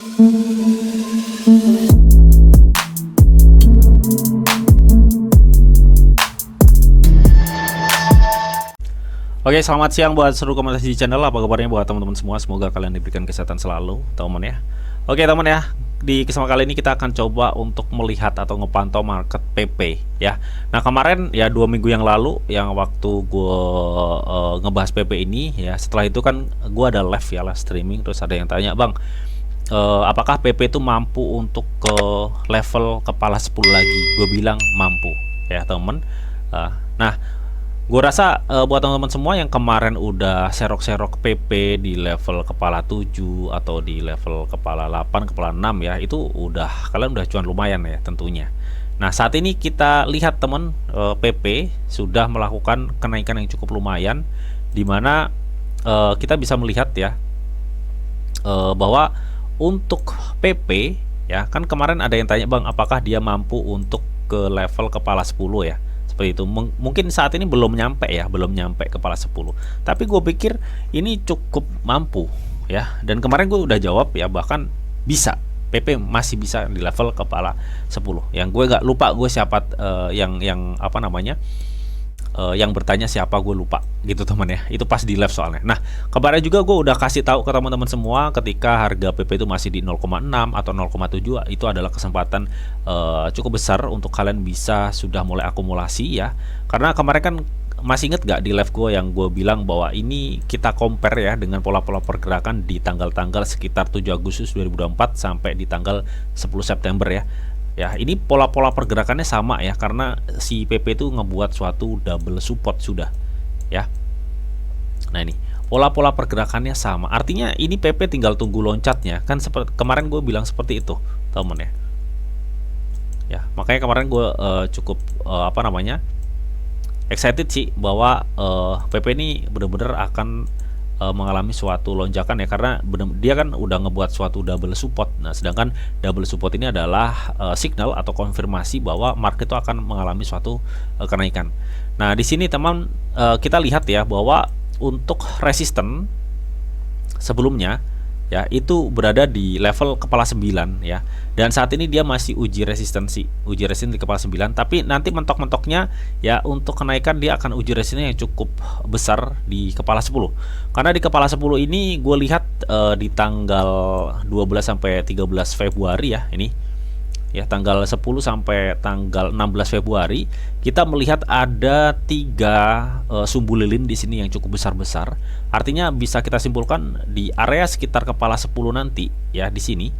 Oke, selamat siang buat seluruh komunitas di channel. Apa kabarnya buat teman-teman semua? Semoga kalian diberikan kesehatan selalu, teman ya. Oke, teman ya. Di kesempatan kali ini kita akan coba untuk melihat atau ngepantau market PP ya. Nah, kemarin ya 2 minggu yang lalu yang waktu gue ngebahas PP ini ya, setelah itu kan gue ada live ya, live streaming, terus ada yang tanya, "Bang, apakah PP itu mampu untuk ke level kepala 10 lagi?" Gue bilang mampu ya, teman. Nah, gue rasa buat teman-teman semua yang kemarin udah serok-serok PP di level kepala 7 atau di level kepala 8, kepala 6 ya, itu udah kalian udah cuan lumayan ya tentunya. Nah, saat ini kita lihat teman, PP sudah melakukan kenaikan yang cukup lumayan, dimana kita bisa melihat ya bahwa untuk PP ya, kan kemarin ada yang tanya, "Bang, apakah dia mampu untuk ke level kepala 10 ya?" Seperti itu. Mungkin saat ini belum nyampe ya, belum nyampe kepala 10. Tapi gue pikir ini cukup mampu ya. Dan kemarin gue udah jawab ya, bahkan bisa. PP masih bisa di level kepala 10. Yang gue gak lupa gue siapa yang apa namanya? Yang bertanya siapa, gue lupa gitu teman ya, itu pas di live soalnya. Nah, kemarin juga gue udah kasih tahu ke teman-teman semua ketika harga PP itu masih di 0,6 atau 0,7, itu adalah kesempatan cukup besar untuk kalian bisa sudah mulai akumulasi ya. Karena kemarin kan masih inget gak di live gue yang gue bilang bahwa ini kita compare ya dengan pola-pola pergerakan di tanggal-tanggal sekitar 7 Agustus 2024 sampai di tanggal 10 September ya. Ya, ini pola-pola pergerakannya sama ya, karena si PP itu ngebuat suatu double support sudah ya. Nah, ini pola-pola pergerakannya sama, artinya ini PP tinggal tunggu loncatnya kan, seperti kemarin gue bilang seperti itu temen ya. Ya, makanya kemarin gue cukup apa namanya, excited sih bahwa PP ini bener-bener akan mengalami suatu lonjakan ya, karena dia kan udah ngebuat suatu double support. Nah, sedangkan double support ini adalah signal atau konfirmasi bahwa market itu akan mengalami suatu kenaikan. Nah, di sini teman, kita lihat ya bahwa untuk resisten sebelumnya ya itu berada di level kepala 9 ya, dan saat ini dia masih uji resisten di kepala 9, tapi nanti mentok-mentoknya ya untuk kenaikan dia akan uji resisten yang cukup besar di kepala 10. Karena di kepala 10 ini gue lihat di tanggal 12 sampai 13 Februari ya, ini ya tanggal 10 sampai tanggal 16 Februari kita melihat ada 3 sumbu lilin di sini yang cukup besar-besar. Artinya bisa kita simpulkan di area sekitar kepala 10 nanti ya, di sini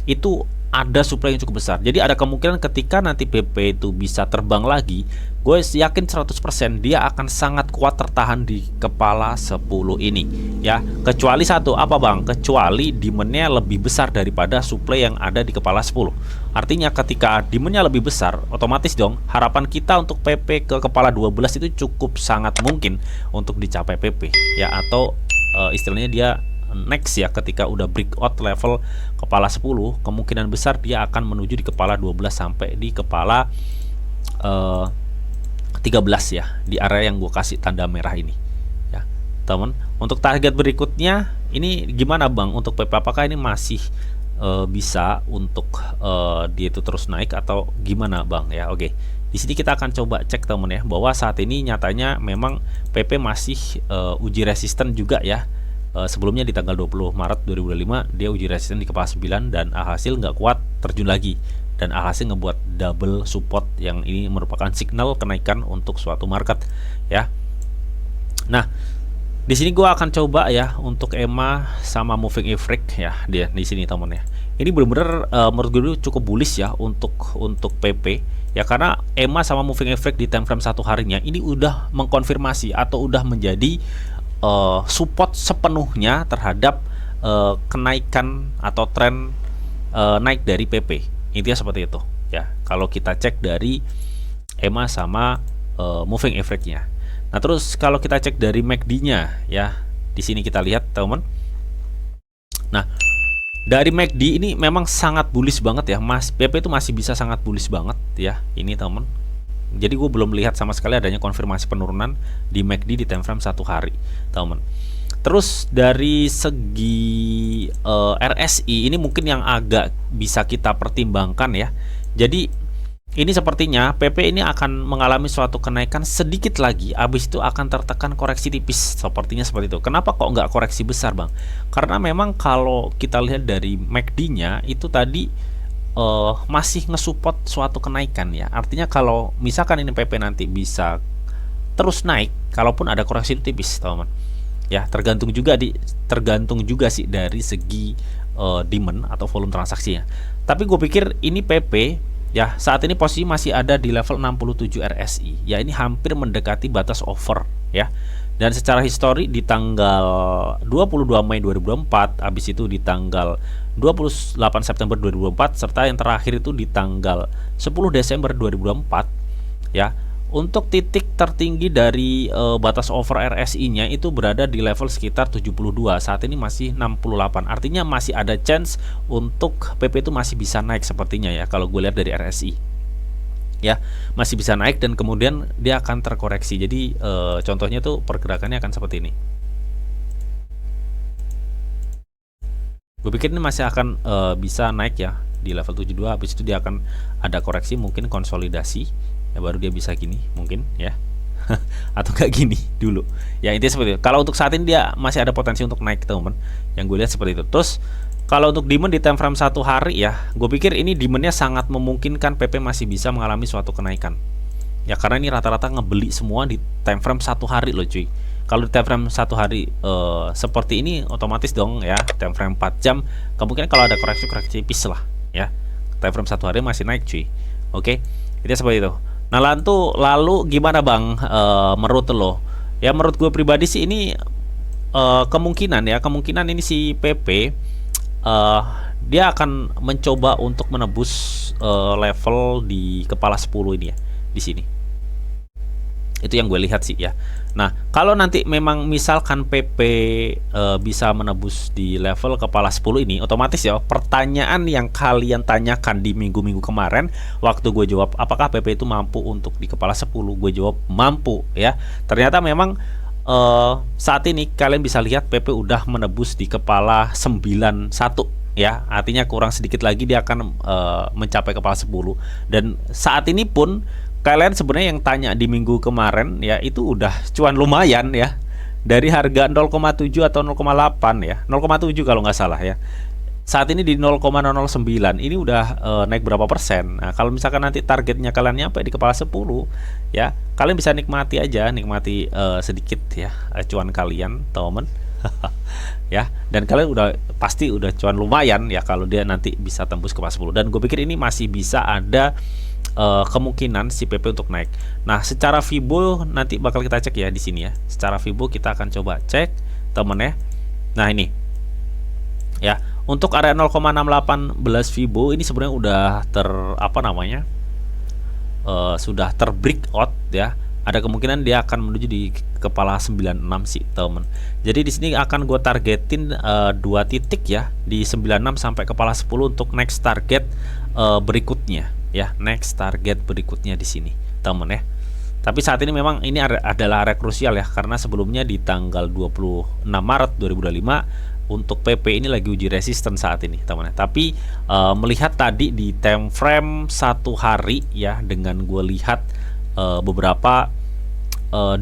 itu ada supply yang cukup besar. Jadi ada kemungkinan ketika nanti PP itu bisa terbang lagi, gue yakin 100% dia akan sangat kuat tertahan di kepala 10 ini ya. Kecuali satu, apa Bang? Kecuali demandnya lebih besar daripada supply yang ada di kepala 10. Artinya ketika demandnya lebih besar, otomatis dong harapan kita untuk PP ke kepala 12 itu cukup sangat mungkin untuk dicapai PP ya, atau istilahnya dia next ya, ketika udah breakout level kepala 10, kemungkinan besar dia akan menuju di kepala 12 sampai di kepala 13 ya, di area yang gue kasih tanda merah ini ya teman. Untuk target berikutnya ini gimana Bang untuk PP, apakah ini masih bisa untuk dia itu terus naik atau gimana Bang ya? Oke, di sini kita akan coba cek teman ya, bahwa saat ini nyatanya memang PP masih uji resisten juga ya. Sebelumnya di tanggal 20 Maret 2005 dia uji resisten di kepala 9 dan alhasil nggak kuat, terjun lagi, dan alhasil ngebuat double support yang ini merupakan signal kenaikan untuk suatu market ya. Nah, di sini gua akan coba ya untuk EMA sama moving average ya, dia di sini teman ya. Ini benar-benar menurut gue cukup bullish ya untuk PP ya, karena EMA sama moving average di time frame 1 harinya ini udah mengkonfirmasi atau udah menjadi support sepenuhnya terhadap kenaikan atau tren naik dari PP. Intinya seperti itu ya, kalau kita cek dari EMA sama moving average-nya. Nah, terus kalau kita cek dari MACD-nya ya, di sini kita lihat teman. Nah, dari MACD ini memang sangat bullish banget ya, PP itu masih bisa sangat bullish banget ya, ini teman. Jadi gue belum lihat sama sekali adanya konfirmasi penurunan di MACD di time frame 1 hari teman. Terus dari segi RSI ini mungkin yang agak bisa kita pertimbangkan ya. Jadi ini sepertinya PP ini akan mengalami suatu kenaikan sedikit lagi, habis itu akan tertekan koreksi tipis, sepertinya seperti itu. Kenapa kok nggak koreksi besar, Bang? Karena memang kalau kita lihat dari MACD-nya itu tadi masih ngesupport suatu kenaikan ya. Artinya kalau misalkan ini PP nanti bisa terus naik, kalaupun ada koreksi tipis, teman-teman. Ya, tergantung juga sih dari segi demand atau volume transaksinya. Tapi gue pikir ini PP ya, saat ini posisi masih ada di level 67 RSI. Ya, ini hampir mendekati batas over ya. Dan secara histori di tanggal 22 Mei 2024, habis itu di tanggal 28 September 2024, serta yang terakhir itu di tanggal 10 Desember 2024 ya. Untuk titik tertinggi dari batas over RSI-nya itu berada di level sekitar 72. Saat ini masih 68. Artinya masih ada chance untuk PP itu masih bisa naik sepertinya ya, kalau gue lihat dari RSI. Ya, masih bisa naik dan kemudian dia akan terkoreksi. Jadi contohnya tuh pergerakannya akan seperti ini. Gue pikir ini masih akan bisa naik ya di level 72. Habis itu dia akan ada koreksi, mungkin konsolidasi. Ya, baru dia bisa gini mungkin ya. Atau enggak gini dulu. Ya, intinya seperti itu. Kalau untuk saat ini dia masih ada potensi untuk naik, teman-teman. Yang gue lihat seperti itu. Terus kalau untuk demand di time frame 1 hari ya, gue pikir ini demandnya sangat memungkinkan PP masih bisa mengalami suatu kenaikan. Ya, karena ini rata-rata ngebeli semua di time frame 1 hari loh cuy. Kalau di time frame 1 hari seperti ini otomatis dong ya, time frame 4 jam kemungkinan kalau ada koreksi tipis lah ya. Time frame 1 hari masih naik cuy. Oke. Itu seperti itu. Nah, lalu gimana Bang menurut lo? Ya, menurut gue pribadi sih ini kemungkinan ini si PP dia akan mencoba untuk menebus level di kepala 10 ini ya, di sini. Itu yang gue lihat sih ya. Nah, kalau nanti memang misalkan PP bisa menebus di level kepala 10 ini, otomatis ya pertanyaan yang kalian tanyakan di minggu-minggu kemarin waktu gue jawab apakah PP itu mampu untuk di kepala 10, gue jawab mampu ya. Ternyata memang saat ini kalian bisa lihat PP udah menebus di kepala 91 ya. Artinya kurang sedikit lagi dia akan mencapai kepala 10. Dan saat ini pun kalian sebenarnya yang tanya di minggu kemarin ya, itu udah cuan lumayan ya, dari harga 0,7 atau 0,8 ya, 0,7 kalau nggak salah ya. Saat ini di 0,009 ini udah naik berapa persen. Nah, kalau misalkan nanti targetnya kalian nyampe di kepala 10 ya, kalian bisa nikmati sedikit ya cuan kalian, teman. Ya, dan kalian pasti udah cuan lumayan ya kalau dia nanti bisa tembus kepala 10. Dan gue pikir ini masih bisa ada kemungkinan si PP untuk naik. Nah, secara Fibo nanti bakal kita cek ya di sini ya. Secara Fibo kita akan coba cek, temen ya. Nah, ini ya, untuk area 0,618 Fibo ini sebenarnya udah sudah breakout ya. Ada kemungkinan dia akan menuju di kepala 96 sih, temen. Jadi di sini akan gue targetin 2 titik ya, di 96 sampai kepala 10 untuk next target berikutnya. Ya, next target berikutnya di sini, temen ya. Tapi saat ini memang ini adalah area krusial ya, karena sebelumnya di tanggal 26 Maret 2025 untuk PP ini lagi uji resisten saat ini, teman ya. Tapi melihat tadi di time frame 1 hari ya, dengan gue lihat beberapa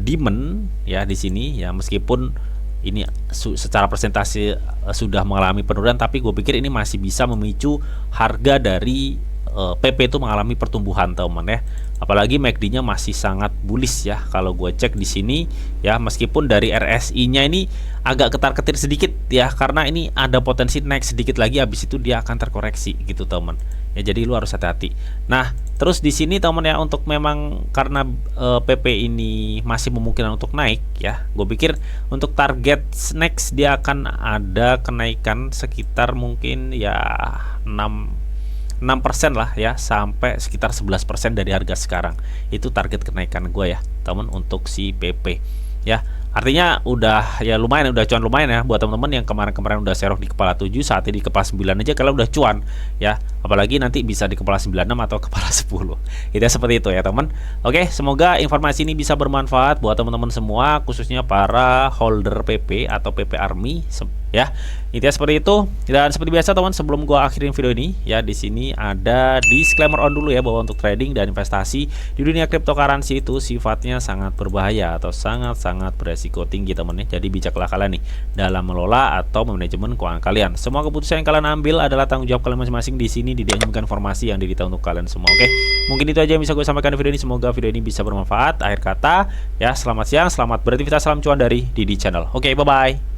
demand ya di sini ya, meskipun ini secara persentase sudah mengalami penurunan, tapi gue pikir ini masih bisa memicu harga dari PP itu mengalami pertumbuhan, teman ya. Apalagi MACD-nya masih sangat bullish ya. Kalau gue cek di sini ya, meskipun dari RSI-nya ini agak ketar-ketir sedikit ya, karena ini ada potensi naik sedikit lagi, habis itu dia akan terkoreksi gitu, teman. Ya, jadi lu harus hati-hati. Nah, terus di sini teman ya, untuk memang karena PP ini masih memungkinkan untuk naik ya, gue pikir untuk target next dia akan ada kenaikan sekitar mungkin ya 6% lah ya, sampai sekitar 11% dari harga sekarang. Itu target kenaikan gue ya, temen, untuk si PP ya. Artinya udah ya lumayan, udah cuan lumayan ya buat teman-teman yang kemarin-kemarin udah serok di kepala 7, saat ini di kepala 9 aja kalian udah cuan ya. apalagi nanti bisa di kepala 96 atau kepala 10. Itu seperti itu ya teman. Oke, semoga informasi ini bisa bermanfaat buat teman-teman semua, khususnya para holder PP atau PP Army ya. Intinya seperti itu. Dan seperti biasa teman, sebelum gua akhirin video ini ya, di sini ada disclaimer on dulu ya, bahwa untuk trading dan investasi di dunia cryptocurrency itu sifatnya sangat berbahaya atau sangat-sangat beresiko tinggi teman ya. Jadi bijaklah kalian nih dalam mengelola atau manajemen keuangan kalian. Semua keputusan yang kalian ambil adalah tanggung jawab kalian masing-masing. Di sini tidak hanya informasi yang didita untuk kalian semua. Oke, mungkin itu aja yang bisa gue sampaikan di video ini. Semoga video ini bisa bermanfaat. Akhir kata ya, selamat siang, selamat beraktivitas, salam cuan dari Didi Channel. Oke, bye bye.